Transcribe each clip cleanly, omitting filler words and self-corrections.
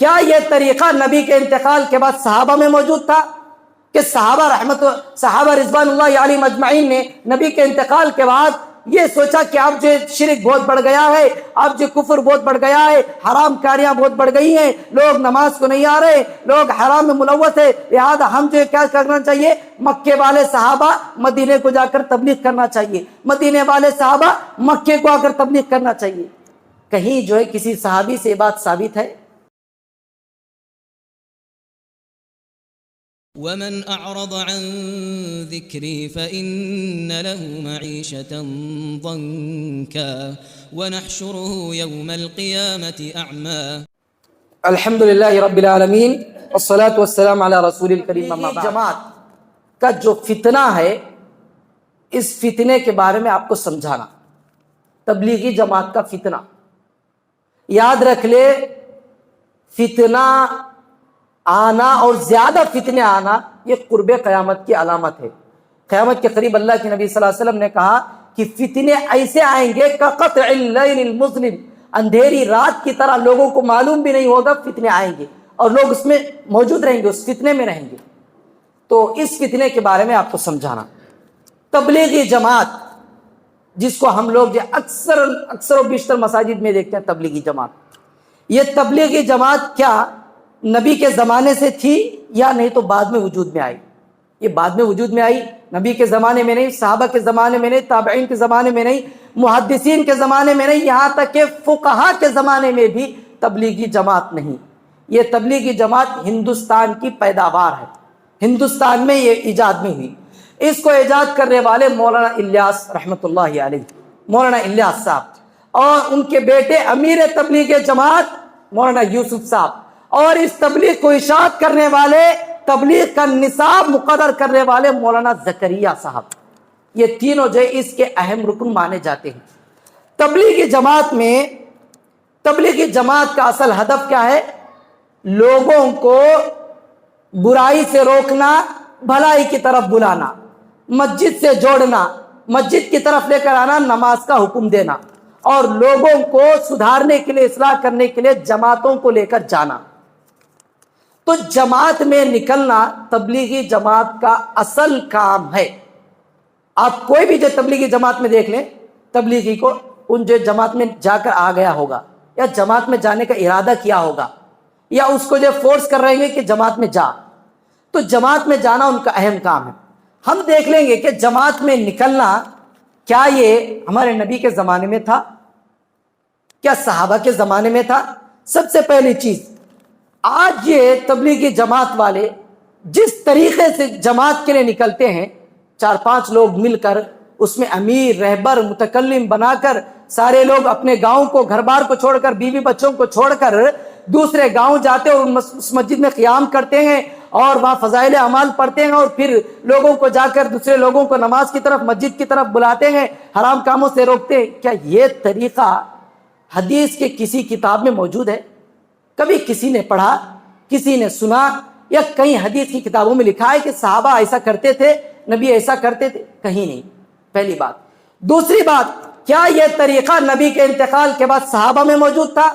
کیا یہ طریقہ نبی کے انتقال کے بعد صحابہ میں موجود تھا کہ صحابہ رضوان اللہ علیہم اجمعین نے نبی کے انتقال کے بعد یہ سوچا کہ اب جو شرک بہت بڑھ گیا ہے، اب جو کفر بہت بڑھ گیا ہے، حرام کاریاں بہت بڑھ گئی ہیں، لوگ نماز کو نہیں آ رہے، لوگ حرام میں ملوث ہے، لہذا ہم جو کیا کرنا چاہیے؟ مکے والے صحابہ مدینے کو جا کر تبلیغ کرنا چاہیے، مدینے والے صحابہ مکے کو آ کر تبلیغ کرنا چاہیے۔ کہیں جو ہے کسی صحابی سے یہ بات ثابت ہے؟ ومن أعرض عن ذكري فإن له معيشة ضنكا ونحشره يوم القيامة أعمى۔ الحمدللہ رب العالمین والصلاة والسلام علی رسول الکریم۔ اما بعد، جماعت کا جو فتنہ ہے، اس فتنے کے بارے میں آپ کو سمجھانا، تبلیغی جماعت کا فتنہ۔ یاد رکھ لے، فتنہ آنا اور زیادہ فتنے آنا یہ قرب قیامت کی علامت ہے۔ قیامت کے قریب اللہ کے نبی صلی اللہ علیہ وسلم نے کہا کہ فتنے ایسے آئیں گے کقطع اللیل المظلم، اندھیری رات کی طرح لوگوں کو معلوم بھی نہیں ہوگا فتنے آئیں گے اور لوگ اس میں موجود رہیں گے، اس فتنے میں رہیں گے۔ تو اس فتنے کے بارے میں آپ کو سمجھانا۔ تبلیغی جماعت جس کو ہم لوگ اکثر و بیشتر مساجد میں دیکھتے ہیں، تبلیغی جماعت، یہ تبلیغی جماعت کیا نبی کے زمانے سے تھی یا نہیں تو بعد میں وجود میں آئی؟ یہ بعد میں وجود میں آئی، نبی کے زمانے میں نہیں، صحابہ کے زمانے میں نہیں، تابعین کے زمانے میں نہیں، محدثین کے زمانے میں نہیں، یہاں تک کہ فقہا کے زمانے میں بھی تبلیغی جماعت نہیں۔ یہ تبلیغی جماعت ہندوستان کی پیداوار ہے، ہندوستان میں یہ ایجاد میں ہوئی۔ اس کو ایجاد کرنے والے مولانا الیاس رحمۃ اللہ علیہ، مولانا الیاس صاحب، اور ان کے بیٹے امیر تبلیغ جماعت مولانا یوسف صاحب، اور اس تبلیغ کو اشاعت کرنے والے، تبلیغ کا نصاب مقرر کرنے والے مولانا زکریا صاحب، یہ تینوں جو اس کے اہم رکن مانے جاتے ہیں۔ تبلیغی جماعت میں، تبلیغی جماعت کا اصل ہدف کیا ہے؟ لوگوں کو برائی سے روکنا، بھلائی کی طرف بلانا، مسجد سے جوڑنا، مسجد کی طرف لے کر آنا، نماز کا حکم دینا، اور لوگوں کو سدھارنے کے لیے، اصلاح کرنے کے لیے جماعتوں کو لے کر جانا۔ تو جماعت میں نکلنا تبلیغی جماعت کا اصل کام ہے۔ آپ کوئی بھی جو تبلیغی جماعت میں دیکھ لیں، تبلیغی کو ان جو جماعت میں جا کر آ گیا ہوگا یا جماعت میں جانے کا ارادہ کیا ہوگا، یا اس کو جو فورس کر رہے ہیں کہ جماعت میں جا، تو جماعت میں جانا ان کا اہم کام ہے۔ ہم دیکھ لیں گے کہ جماعت میں نکلنا کیا یہ ہمارے نبی کے زمانے میں تھا؟ کیا صحابہ کے زمانے میں تھا؟ سب سے پہلی چیز، آج یہ تبلیغی جماعت والے جس طریقے سے جماعت کے لیے نکلتے ہیں، 4-5 لوگ مل کر اس میں امیر، رہبر، متکلم بنا کر سارے لوگ اپنے گاؤں کو، گھر بار کو چھوڑ کر، بیوی بچوں کو چھوڑ کر دوسرے گاؤں جاتے اور اس مسجد میں قیام کرتے ہیں اور وہاں فضائل اعمال پڑھتے ہیں، اور پھر لوگوں کو جا کر، دوسرے لوگوں کو نماز کی طرف، مسجد کی طرف بلاتے ہیں، حرام کاموں سے روکتے ہیں۔ کیا یہ طریقہ حدیث کے کسی کتاب میں موجود ہے؟ کبھی کسی نے پڑھا، کسی نے سنا، یا کہیں حدیث کی کتابوں میں لکھا ہے کہ صحابہ ایسا کرتے تھے، نبی ایسا کرتے تھے؟ کہیں نہیں، پہلی بات۔ دوسری بات، کیا یہ طریقہ نبی کے انتقال کے بعد صحابہ میں موجود تھا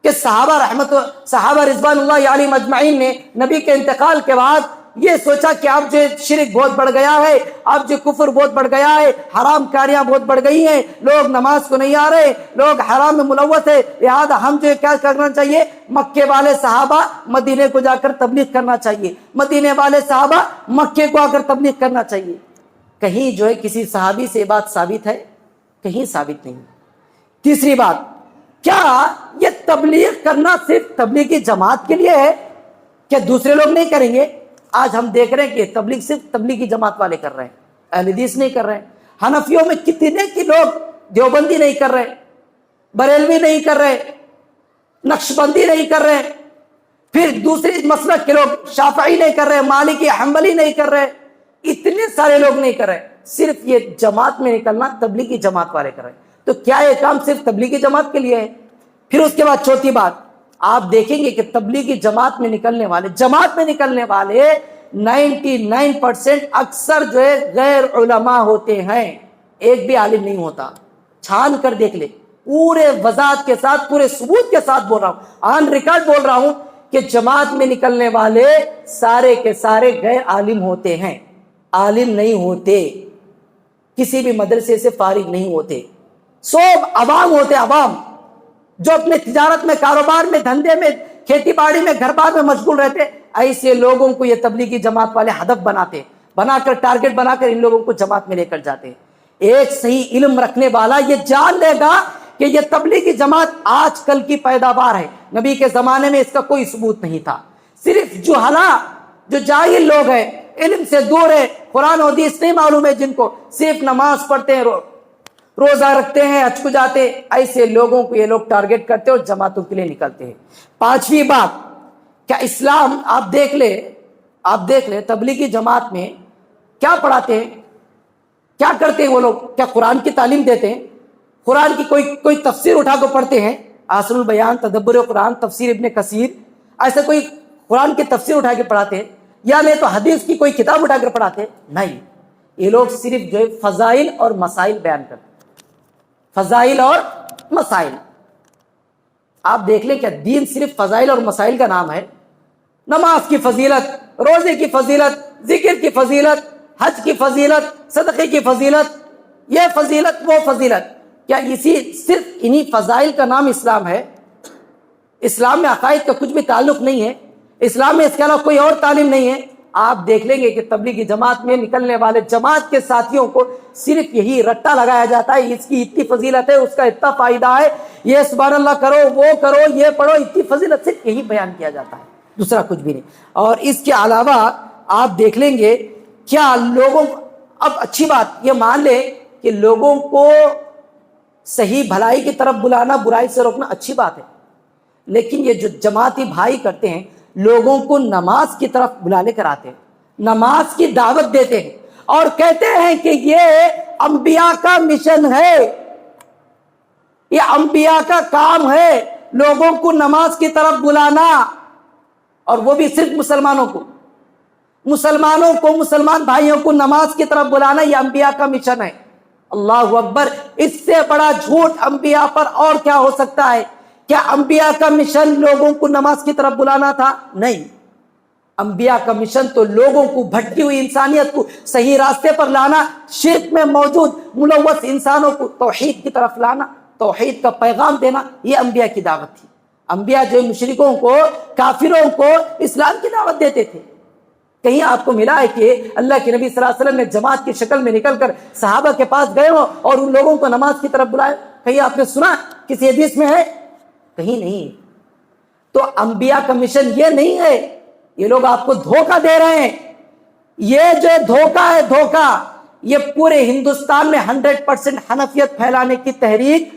کہ صحابہ رضوان اللہ علیہم اجمعین نے نبی کے انتقال کے بعد یہ سوچا کہ اب جو شرک بہت بڑھ گیا ہے، اب جو کفر بہت بڑھ گیا ہے، حرام کاریاں بہت بڑھ گئی ہیں، لوگ نماز کو نہیں آ رہے، لوگ حرام میں ملوث ہے، لہذا ہم جو کیا کرنا چاہیے؟ مکے والے صحابہ مدینے کو جا کر تبلیغ کرنا چاہیے، مدینے والے صحابہ مکے کو آ کر تبلیغ کرنا چاہیے۔ کہیں جو ہے کسی صحابی سے یہ بات ثابت ہے؟ کہیں ثابت نہیں۔ تیسری بات، کیا یہ تبلیغ کرنا صرف تبلیغی جماعت کے لیے ہے؟ کیا دوسرے لوگ نہیں کریں گے؟ آج ہم دیکھ رہے ہیں کہ تبلیغ صرف تبلیغی جماعت والے کر رہے ہیں، اہل حدیث نہیں کر رہے ہیں۔ حنفیوں میں کتنے کی لوگ دیوبندی نہیں کر رہے، بریلوی نہیں کر رہے، نقشبندی نہیں کر رہے، پھر دوسری مسلک کے لوگ شافعی نہیں کر رہے، مالکی، حنبلی نہیں کر رہے، اتنے سارے لوگ نہیں کر رہے، صرف یہ جماعت میں نکلنا تبلیغی جماعت والے کر رہے ہیں۔ تو کیا یہ کام صرف تبلیغی جماعت کے لیے ہے؟ پھر اس کے بعد چوتھی بات، آپ دیکھیں گے کہ تبلیغی جماعت میں نکلنے والے 99% اکثر جو ہے غیر علماء ہوتے ہیں، ایک بھی عالم نہیں ہوتا۔ چھان کر دیکھ لے، پورے وضاحت کے ساتھ، پورے ثبوت کے ساتھ بول رہا ہوں، آن ریکارڈ بول رہا ہوں کہ جماعت میں نکلنے والے سارے کے سارے غیر عالم ہوتے ہیں، عالم نہیں ہوتے، کسی بھی مدرسے سے فارغ نہیں ہوتے، سب عوام ہوتے، عوام جو اپنے تجارت میں، کاروبار میں، دھندے میں، کھیتی باڑی میں، گھر بار میں مشغول رہتے۔ ایسے لوگوں کو یہ تبلیغی جماعت والے ہدف بنا کر ٹارگٹ بنا کر ان لوگوں کو جماعت میں لے کر جاتے ہیں۔ ایک صحیح علم رکھنے والا یہ جان لے گا کہ یہ تبلیغی جماعت آج کل کی پیداوار ہے، نبی کے زمانے میں اس کا کوئی ثبوت نہیں تھا۔ صرف جہلا، جو جاہل لوگ ہیں، علم سے دور ہے، قرآن و حدیث نہیں معلوم ہے، جن کو صرف نماز پڑھتے ہیں، روزہ رکھتے ہیں، حج کو جاتے ہیں، ایسے لوگوں کو یہ لوگ ٹارگٹ کرتے اور جماعتوں کے لیے نکلتے ہیں۔ پانچویں بات، کیا اسلام آپ دیکھ لیں تبلیغی جماعت میں کیا پڑھاتے ہیں، کیا کرتے ہیں وہ لوگ؟ کیا قرآن کی تعلیم دیتے ہیں؟ قرآن کی کوئی تفسیر اٹھا کر پڑھتے ہیں؟ آسر البیان، تدبر قرآن، تفسیر ابن کثیر، ایسا کوئی قرآن کی تفسیر اٹھا کے پڑھاتے ہیں؟ یا نہیں تو حدیث کی کوئی کتاب اٹھا کر پڑھاتے ہیں؟ نہیں، یہ لوگ صرف جو ہے فضائل اور مسائل بیان کرتے ہیں، فضائل اور مسائل۔ آپ دیکھ لیں، کیا دین صرف فضائل اور مسائل کا نام ہے؟ نماز کی فضیلت، روزے کی فضیلت، ذکر کی فضیلت، حج کی فضیلت، صدقے کی فضیلت، یہ فضیلت وہ فضیلت، کیا صرف انہی فضائل کا نام اسلام ہے؟ اسلام میں عقائد کا کچھ بھی تعلق نہیں ہے، اسلام میں اس کے علاوہ کوئی اور تعلیم نہیں ہے۔ آپ دیکھ لیں گے کہ تبلیغی جماعت میں نکلنے والے جماعت کے ساتھیوں کو صرف یہی رٹا لگایا جاتا ہے، اس کی اتنی فضیلت ہے، اس کا اتنا فائدہ ہے، یہ سبحان اللہ کرو، وہ کرو، یہ پڑھو، اتنی فضیلت، صرف یہی بیان کیا جاتا ہے، دوسرا کچھ بھی نہیں۔ اور اس کے علاوہ آپ دیکھ لیں گے، کیا لوگوں، اب اچھی بات یہ مان لیں کہ لوگوں کو صحیح بھلائی کی طرف بلانا، برائی سے روکنا اچھی بات ہے، لیکن یہ جو جماعتی بھائی کرتے ہیں، لوگوں کو نماز کی طرف بلا لے کر آتے ہیں، نماز کی دعوت دیتے ہیں اور کہتے ہیں کہ یہ انبیاء کا مشن ہے، یہ انبیاء کا کام ہے، لوگوں کو نماز کی طرف بلانا، اور وہ بھی صرف مسلمان بھائیوں کو نماز کی طرف بلانا، یہ انبیاء کا مشن ہے۔ اللہ اکبر، اس سے بڑا جھوٹ انبیاء پر اور کیا ہو سکتا ہے؟ کیا انبیاء کا مشن لوگوں کو نماز کی طرف بلانا تھا؟ نہیں، انبیاء کا مشن تو لوگوں کو، بھٹکی ہوئی انسانیت کو صحیح راستے پر لانا، شرک میں موجود ملوث انسانوں کو توحید کی طرف لانا، توحید کا پیغام دینا، یہ انبیاء کی دعوت تھی۔ انبیاء جو مشرکوں کو، کافروں کو اسلام کی دعوت دیتے تھے۔ کہیں آپ کو ملا ہے کہ اللہ کے نبی صلی اللہ علیہ وسلم نے جماعت کی شکل میں نکل کر صحابہ کے پاس گئے ہو اور ان لوگوں کو نماز کی طرف بلائے؟ کہیں آپ نے سنا؟ کسی حدیث میں ہے؟ کہیں نہیں۔ تو انبیاء کا مشن یہ نہیں ہے، یہ لوگ آپ کو دھوکہ دے رہے ہیں۔ یہ جو دھوکہ ہے، دھوکہ، یہ پورے ہندوستان میں 100% حنفیت پھیلانے کی تحریک۔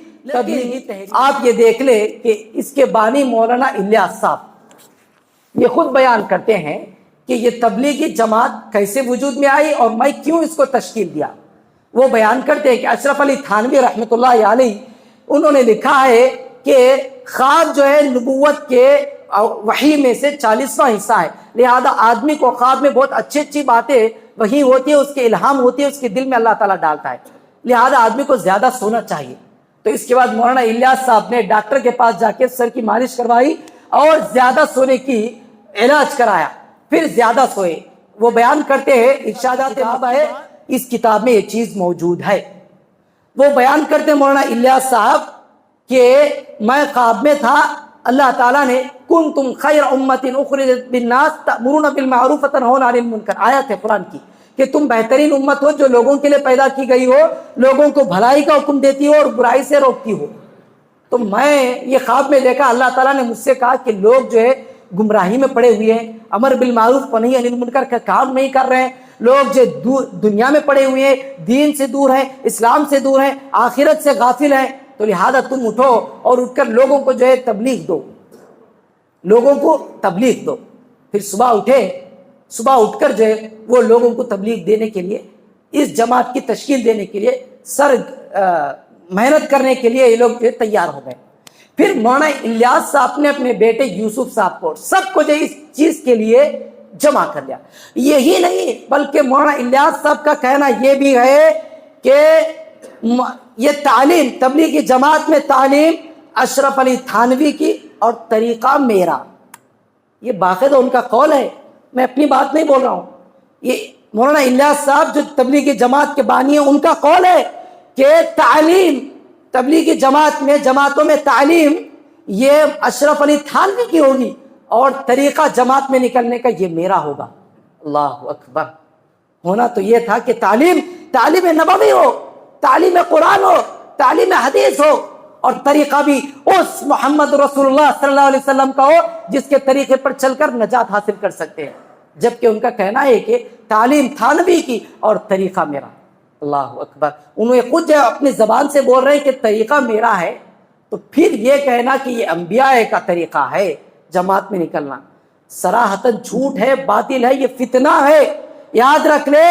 آپ یہ دیکھ لیں کہ اس کے بانی مولانا الیاس صاحب یہ خود بیان کرتے ہیں کہ یہ تبلیغی جماعت کیسے وجود میں آئی اور میں کیوں اس کو تشکیل دیا۔ وہ بیان کرتے ہیں کہ اشرف علی تھانوی رحمۃ اللہ علیہ، انہوں نے لکھا ہے کہ خواب جو ہے نبوت کے وحی میں سے 40واں حصہ ہے، لہذا آدمی کو خواب میں بہت اچھی باتیں وحی ہوتی ہے، اس کے الہام ہوتی ہے، اس کے دل میں اللہ تعالیٰ ڈالتا ہے، لہذا آدمی کو زیادہ سونا چاہیے۔ تو اس کے بعد مولانا الیاس صاحب نے ڈاکٹر کے پاس جا کے سر کی مالش کروائی اور زیادہ سونے کی علاج کرایا، پھر زیادہ سوئے۔ وہ بیان کرتے ہیں، ارشادات ہے، اس کتاب میں یہ چیز موجود ہے۔ وہ بیان کرتے ہیں مولانا الیاس صاحب کہ میں خواب میں تھا، اللہ تعالیٰ نے کنتم خیر امت اخرجت للناس تأمرون بالمعروف وتنہون عن المنکر، آیت ہے قرآن کی کہ تم بہترین امت ہو جو لوگوں کے لیے پیدا کی گئی ہو، لوگوں کو بھلائی کا حکم دیتی ہو اور برائی سے روکتی ہو۔ تو میں یہ خواب میں دیکھا، اللہ تعالیٰ نے مجھ سے کہا کہ لوگ جو ہے گمراہی میں پڑے ہوئے ہیں، امر بالمعروف و نہی عن المنکر کا کام نہیں کر رہے ہیں، لوگ جو دنیا میں پڑے ہوئے ہیں، دین سے دور ہیں، اسلام سے دور ہیں، آخرت سے غافل ہیں، تو لہذا تم اٹھو اور اٹھ کر لوگوں کو جو ہے تبلیغ دو، لوگوں کو تبلیغ دو۔ پھر صبح اٹھ کر جو ہے وہ لوگوں کو تبلیغ دینے کے لیے، اس جماعت کی تشکیل دینے کے لیے، محنت کرنے کے لیے یہ لوگ جو ہے تیار ہو گئے۔ پھر مولانا الیاس صاحب نے اپنے بیٹے یوسف صاحب کو، سب کو جو اس چیز کے لیے جمع کر لیا۔ یہی نہیں بلکہ مولانا الیاس صاحب کا کہنا یہ بھی ہے کہ یہ تعلیم، تبلیغی جماعت میں تعلیم اشرف علی تھانوی کی اور طریقہ میرا، یہ باقاعدہ ان کا قول ہے، میں اپنی بات نہیں بول رہا ہوں. یہ مولانا الیاس صاحب جو تبلیغی جماعت کے بانی ہیں ان کا قول ہے کہ تعلیم تبلیغی جماعتوں میں تعلیم یہ اشرف علی تھانوی کی ہوگی اور طریقہ جماعت میں نکلنے کا یہ میرا ہوگا. اللہ اکبر. ہونا تو یہ تھا کہ تعلیم نبوی ہو، تعلیم قرآن ہو، تعلیم حدیث ہو، اور طریقہ بھی اس محمد رسول اللہ صلی اللہ علیہ وسلم کا ہو جس کے طریقے پر چل کر نجات حاصل کر سکتے ہیں. جبکہ ان کا کہنا ہے کہ تعلیم تھانوی کی اور طریقہ میرا. اللہ اکبر. انہیں خود جو اپنی زبان سے بول رہے ہیں کہ طریقہ میرا ہے، تو پھر یہ کہنا کہ یہ انبیاء کا طریقہ ہے جماعت میں نکلنا صراحتاً جھوٹ ہے، باطل ہے، یہ فتنہ ہے. یاد رکھ لے،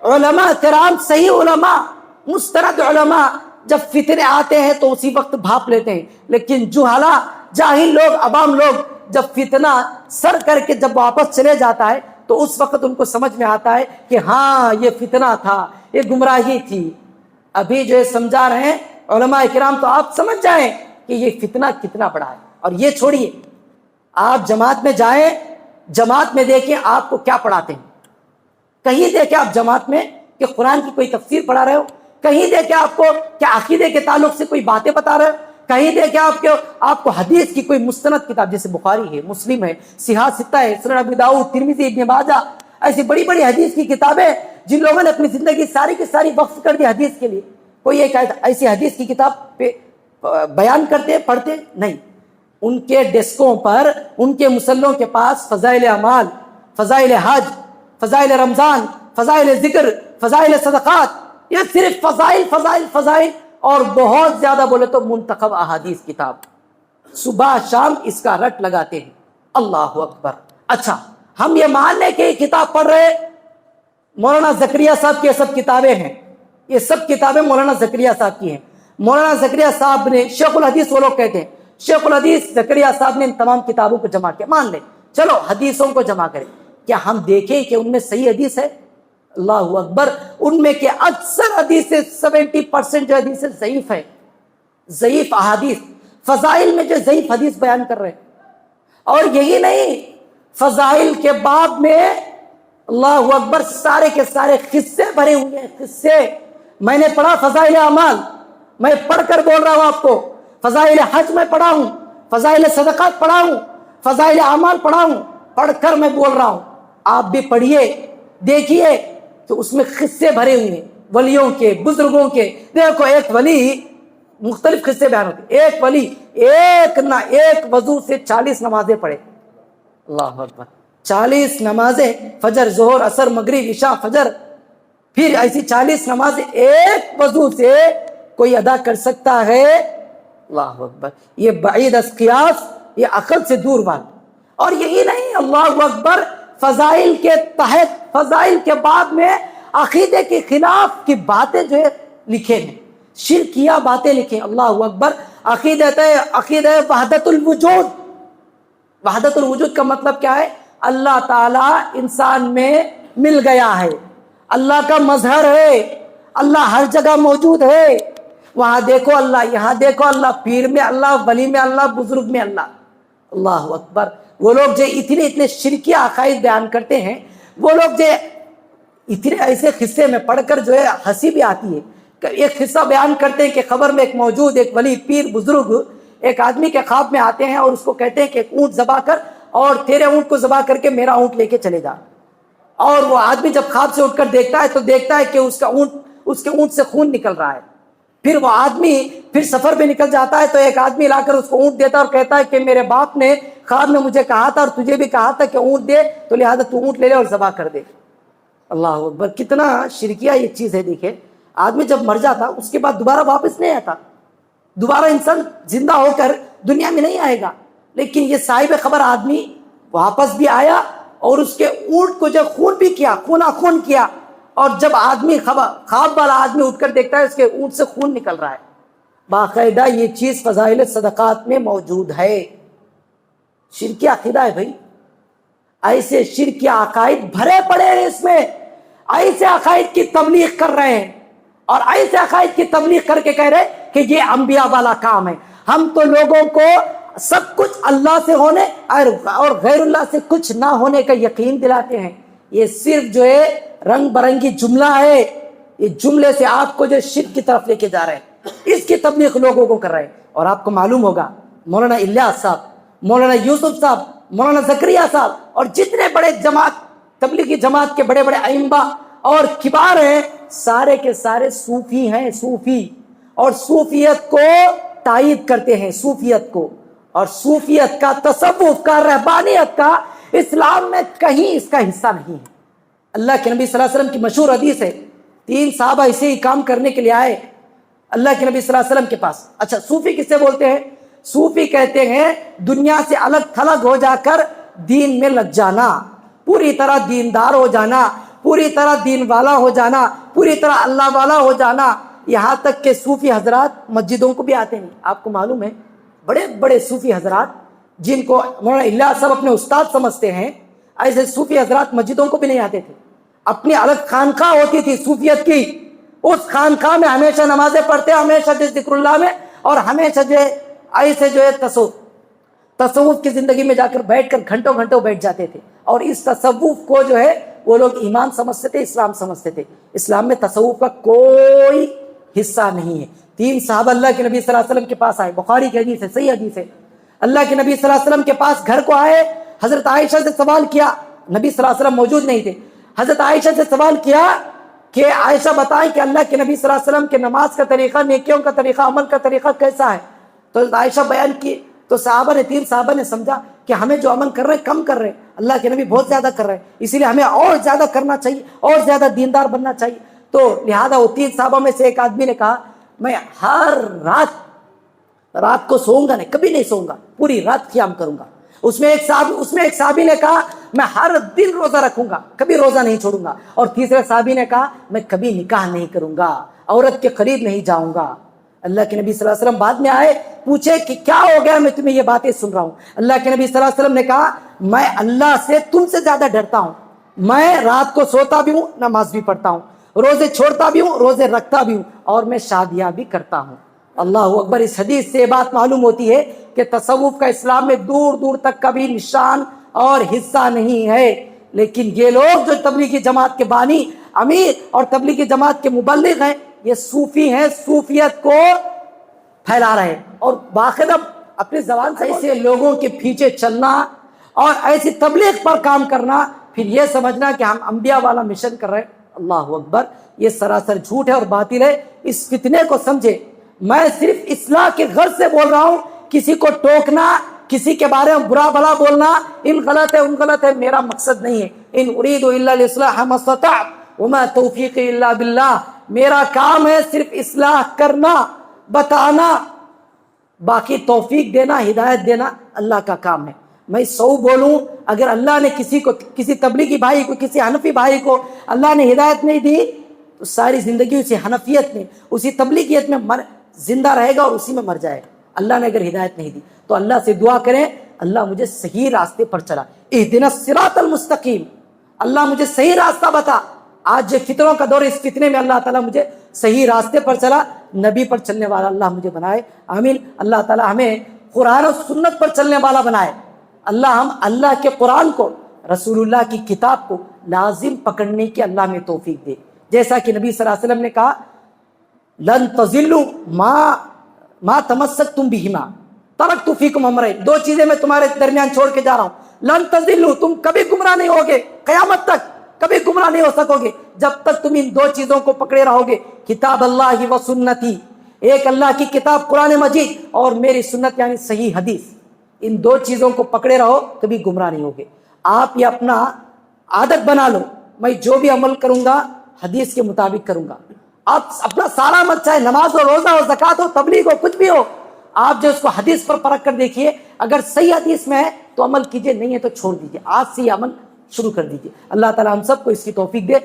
علماء کرام، صحیح علماء، مستند علماء جب فتنے آتے ہیں تو اسی وقت بھاپ لیتے ہیں، لیکن جہلا، جاہل لوگ، عوام لوگ جب فتنہ سر کر کے جب واپس چلے جاتا ہے تو اس وقت ان کو سمجھ میں آتا ہے کہ ہاں یہ فتنہ تھا، یہ گمراہی تھی. ابھی جو سمجھا رہے ہیں علماء کرام تو آپ سمجھ جائیں کہ یہ فتنہ کتنا بڑا ہے. اور یہ چھوڑیے، آپ جماعت میں جائیں، جماعت میں دیکھیں آپ کو کیا پڑھاتے ہیں. کہیں دیکھیں آپ جماعت میں کہ قرآن کی کوئی تفسیر پڑھا رہے ہو، کہیں دیکھیں آپ کو کیا عقیدے کے تعلق سے کوئی باتیں بتا رہے ہو، کہیں دیکھیں آپ کو حدیث کی کوئی مستند کتاب جیسے بخاری ہے، مسلم ہے، صحاح ستہ ہے، سنن ابی داؤد، ترمذی، ابن ماجہ، ایسی بڑی بڑی حدیث کی کتابیں جن لوگوں نے اپنی زندگی ساری کی ساری وقف کر دی حدیث کے لیے. کوئی ایک ایسی حدیث کی کتاب پہ بیان کرتے پڑھتے نہیں. ان کے ڈیسکوں پر، ان کے مسلوں کے پاس فضائل اعمال، فضائل حج، فضائل رمضان، فضائل ذکر، فضائل صدقات، یہ صرف فضائل فضائل فضائل، اور بہت زیادہ بولے تو منتخب احادیث کتاب. صبح شام اس کا رٹ لگاتے ہیں. اللہ اکبر. اچھا، ہم یہ مان لیں کہ یہ کتاب پڑھ رہے مولانا زکریا صاحب کی سب کتابیں ہیں، یہ سب کتابیں مولانا زکریا صاحب کی ہیں. مولانا زکریا صاحب نے، شیخ الحدیث وہ لوگ کہتے ہیں، شیخ الحدیث زکریا صاحب نے ان تمام کتابوں کو جمع کیا. مان لیں، چلو حدیثوں کو جمع کریں، کیا ہم دیکھیں کہ ان میں صحیح حدیث ہے؟ اللہ اکبر. ان میں کہ اکثر حدیثیں 70% جو حدیثیں ضعیف ہے، ضعیف احادیث. فضائل میں جو ضعیف حدیث بیان کر رہے ہیں. اور یہی نہیں، فضائل کے باب میں اللہ اکبر سارے کے سارے قصے بھرے ہوئے ہیں. قصے میں نے پڑھا فضائل اعمال، میں پڑھ کر بول رہا ہوں آپ کو. فضائل حج میں پڑھا ہوں، فضائل صدقات پڑھا ہوں، فضائل اعمال پڑھا ہوں، پڑھ کر میں بول رہا ہوں. آپ بھی پڑھیے، دیکھیے کہ اس میں قصے بھرے ہوئے ہیں ولیوں کے، بزرگوں کے. دیکھو ایک ولی، مختلف قصے بیان ہوتے. ایک ولی ایک وضو سے 40 نمازیں پڑھے. اللہ اکبر. 40 نمازیں، فجر، ظہر، عصر، مغرب، عشاء، فجر، پھر ایسی 40 نمازیں ایک وضو سے کوئی ادا کر سکتا ہے؟ اللہ اکبر. یہ بعید از قیاس، یہ عقل سے دور بات. اور یہی نہیں، اللہ اکبر، فضائل کے تحت، فضائل کے بعد میں عقیدے کے خلاف کی باتیں جو ہے لکھے ہیں، شرکیہ باتیں لکھیں. اللہ اکبر. عقیدہ وحدت الوجود. وحدت الوجود کا مطلب کیا ہے؟ اللہ تعالیٰ انسان میں مل گیا ہے، اللہ کا مظہر ہے، اللہ ہر جگہ موجود ہے. وہاں دیکھو اللہ، یہاں دیکھو اللہ، پیر میں اللہ، ولی میں اللہ، بزرگ میں اللہ. اللہ اکبر. وہ لوگ جو اتنے شرکیہ عقائد بیان کرتے ہیں، وہ لوگ جو اتنے ایسے قصے میں پڑھ کر جو ہے ہنسی بھی آتی ہے. ایک قصہ بیان کرتے ہیں کہ خبر میں ایک موجود ایک ولی، پیر، بزرگ ایک آدمی کے خواب میں آتے ہیں اور اس کو کہتے ہیں کہ ایک اونٹ ذبح کر اور تیرے اونٹ کو ذبح کر کے میرا اونٹ لے کے چلے جا. اور وہ آدمی جب خواب سے اٹھ کر دیکھتا ہے تو دیکھتا ہے کہ اس کے اونٹ سے خون نکل رہا ہے. پھر وہ آدمی پھر سفر پہ نکل جاتا ہے تو ایک آدمی لا کر اس کو اونٹ دیتا اور کہتا ہے کہ میرے باپ نے خواب میں مجھے کہا تھا اور تجھے بھی کہا تھا کہ اونٹ دے، تو لہذا تو اونٹ لے لے اور ذبح کر دے. اللہ اکبر. کتنا شرکیہ یہ چیز ہے. دیکھیں، آدمی جب مر جاتا اس کے بعد دوبارہ واپس نہیں آتا، دوبارہ انسان زندہ ہو کر دنیا میں نہیں آئے گا. لیکن یہ صاحب خبر آدمی واپس بھی آیا اور اس کے اونٹ کو جب خون بھی کیا، خون کیا. اور جب آدمی خواب والا آدمی اٹھ کر دیکھتا ہے اس کے اونٹ سے خون نکل رہا ہے. باقاعدہ یہ چیز فضائل صدقات میں موجود ہے. شرکیہ عقیدہ ہے بھائی. ایسے شرکیہ عقائد بھرے پڑے ہیں اس میں. ایسے عقائد کی تبلیغ کر رہے ہیں اور ایسے عقائد کی تبلیغ کر کے کہہ رہے کہ یہ انبیاء والا کام ہے. ہم تو لوگوں کو سب کچھ اللہ سے ہونے اور غیر اللہ سے کچھ نہ ہونے کا یقین دلاتے ہیں. یہ صرف جو ہے رنگ برنگی جملہ ہے. یہ جملے سے آپ کو جو شرک کی طرف لے کے جا رہے ہیں, اس کی تبلیغ لوگوں کو کر رہے ہیں. اور آپ کو معلوم ہوگا مولانا الیاس صاحب, مولانا یوسف صاحب, مولانا زکریا صاحب اور جتنے بڑے جماعت تبلیغی جماعت کے بڑے بڑے ائمہ اور کبار ہیں, سارے کے سارے صوفی ہیں, صوفی, اور صوفیت کو تائید کرتے ہیں, صوفیت کو. اور صوفیت کا, تصوف کا, رہبانیت کا اسلام میں کہیں اس کا حصہ نہیں ہے. اللہ کے نبی صلی اللہ علیہ وسلم کی مشہور حدیث ہے, 3 صحابہ اسے ہی کام کرنے کے لیے آئے اللہ کے نبی صلی اللہ علیہ وسلم کے پاس. اچھا, صوفی کس سے بولتے ہیں؟ صوفی کہتے ہیں دنیا سے الگ تھلگ ہو جا کر دین میں لگ جانا, پوری طرح دیندار ہو جانا, پوری طرح دین والا ہو جانا, پوری طرح اللہ والا ہو جانا. یہاں تک کہ صوفی حضرات مسجدوں کو بھی آتے ہیں. آپ کو معلوم ہے بڑے بڑے صوفی حضرات جن کو مولانا الیاس صاحب اپنے استاد سمجھتے ہیں, ایسے صوفی حضرات مسجدوں کو بھی نہیں آتے تھے. اپنی الگ خانقاہ ہوتی تھی صوفیت کی, اس خانقاہ میں ہمیشہ نمازیں پڑھتے, ہمیشہ ذکر اللہ میں, اور ہمیشہ جو ہے ایسے جو ہے تصوف کی زندگی میں جا کر بیٹھ کر گھنٹوں گھنٹوں بیٹھ جاتے تھے. اور اس تصوف کو جو ہے وہ لوگ ایمان سمجھتے تھے, اسلام سمجھتے تھے. اسلام میں تصوف کا کوئی حصہ نہیں ہے. 3 صحابہ اللہ کے نبی صلی اللہ علیہ وسلم کے پاس آئے, بخاری کی حدیث ہے, صحیح حدیث ہے. اللہ کے نبی صلی اللہ علیہ وسلم کے پاس گھر کو آئے, حضرت عائشہ سے سوال کیا, نبی صلی اللہ علیہ وسلم موجود نہیں تھے. حضرت عائشہ سے سوال کیا کہ عائشہ بتائیں کہ اللہ کے نبی صلی اللہ علیہ وسلم کے نماز کا طریقہ, نیکیوں کا طریقہ, عمل کا طریقہ کیسا ہے؟ تو حضرت عائشہ بیان کی تو صحابہ نے 3 صحابہ نے سمجھا کہ ہمیں جو عمل کر رہے ہیں کم کر رہے ہیں, اللہ کے نبی بہت زیادہ کر رہے ہیں, اسی لیے ہمیں اور زیادہ کرنا چاہیے, اور زیادہ دیندار بننا چاہیے. تو لہذا وہ 3 صحابہ میں سے ایک آدمی نے کہا میں ہر رات کو سوؤں گا نہیں, کبھی نہیں سوؤں گا, پوری رات قیام کروں گا. اس میں ایک صحابی نے کہا میں ہر دن روزہ رکھوں گا, کبھی روزہ نہیں چھوڑوں گا. اور تیسرے صحابی نے کہا میں کبھی نکاح نہیں کروں گا, عورت کے قریب نہیں جاؤں گا. اللہ کے نبی صلی اللہ علیہ وسلم بعد میں آئے, پوچھے کہ کیا ہو گیا, میں تمہیں یہ باتیں سن رہا ہوں. اللہ کے نبی صلی اللہ علیہ وسلم نے کہا میں اللہ سے تم سے زیادہ ڈرتا ہوں. میں رات کو سوتا بھی ہوں, نماز بھی پڑھتا ہوں, روزے چھوڑتا بھی ہوں, روزے رکھتا بھی ہوں, اور میں شادیاں بھی کرتا ہوں. اللہ اکبر. اس حدیث سے بات معلوم ہوتی ہے کہ تصوف کا اسلام میں دور دور تک کبھی نشان اور حصہ نہیں ہے. لیکن یہ لوگ جو تبلیغی جماعت کے بانی, امیر اور تبلیغی جماعت کے مبلغ ہیں, یہ صوفی ہیں, صوفیت کو پھیلا رہے ہیں. اور باقاعدہ اپنی زبان سے ایسے لوگوں کے پیچھے چلنا اور ایسی تبلیغ پر کام کرنا, پھر یہ سمجھنا کہ ہم انبیاء والا مشن کر رہے ہیں. اللہ اکبر. یہ سراسر جھوٹ ہے اور باطل ہے. اس فتنے کو سمجھے. میں صرف اصلاح کے غرض سے بول رہا ہوں, کسی کو ٹوکنا, کسی کے بارے میں برا بھلا بولنا, ان غلط ہے ان غلط ہے, میرا مقصد نہیں ہے. ان اريد الا الاصلاح ما استطعت وما توفیقی الا باللہ. میرا کام ہے صرف اصلاح کرنا, بتانا, باقی توفیق دینا, ہدایت دینا اللہ کا کام ہے. میں 100 بولوں, اگر اللہ نے کسی کو, کسی تبلیغی بھائی کو, کسی حنفی بھائی کو اللہ نے ہدایت نہیں دی, تو ساری زندگی اسی حنفیت میں, اسی تبلیغیت میں زندہ رہے گا اور اسی میں مر جائے گا. اللہ نے اگر ہدایت نہیں دی تو اللہ سے دعا کریں, اللہ مجھے صحیح راستے پر چلا, اہدنا الصراط المستقیم, اللہ مجھے صحیح راستہ بتا. آج جو فتنوں کا دور, اس فتنے میں اللہ تعالیٰ مجھے صحیح راستے پر چلا, نبی پر چلنے والا اللہ مجھے بنائے. آمین. اللہ تعالیٰ ہمیں قرآن و سنت پر چلنے والا بنائے. ہم اللہ کے قرآن کو, رسول اللہ کی کتاب کو لازم پکڑنے کی اللہ میں توفیق دے. جیسا کہ نبی صلی اللہ علیہ وسلم نے کہا لن تضلوا ما تمسکتم بہما ترکت فیکم امرین. 2 چیزیں میں تمہارے درمیان چھوڑ کے جا رہا ہوں. لن تضلوا, تم کبھی گمراہ نہیں ہوگے, قیامت تک کبھی گمراہ نہیں ہو سکو گے جب تک تم ان 2 چیزوں کو پکڑے رہو گے, کتاب اللہ و سنتی, ایک اللہ کی کتاب قرآن مجید, اور میری سنت یعنی صحیح حدیث. ان 2 چیزوں کو پکڑے رہو, کبھی گمراہ نہیں ہوگے. آپ یہ اپنا عادت بنا لو, میں جو بھی عمل کروں گا حدیث کے مطابق کروں گا. آپ اپنا سارا عمل, چاہے نماز ہو, روزہ ہو, زکات ہو, تبلیغ ہو, کچھ بھی ہو, آپ جو اس کو حدیث پر پرکھ کر دیکھیے. اگر صحیح حدیث میں ہے تو عمل کیجئے, نہیں ہے تو چھوڑ دیجئے. آج سے یہ عمل شروع کر دیجئے. اللہ تعالی ہم سب کو اس کی توفیق دے.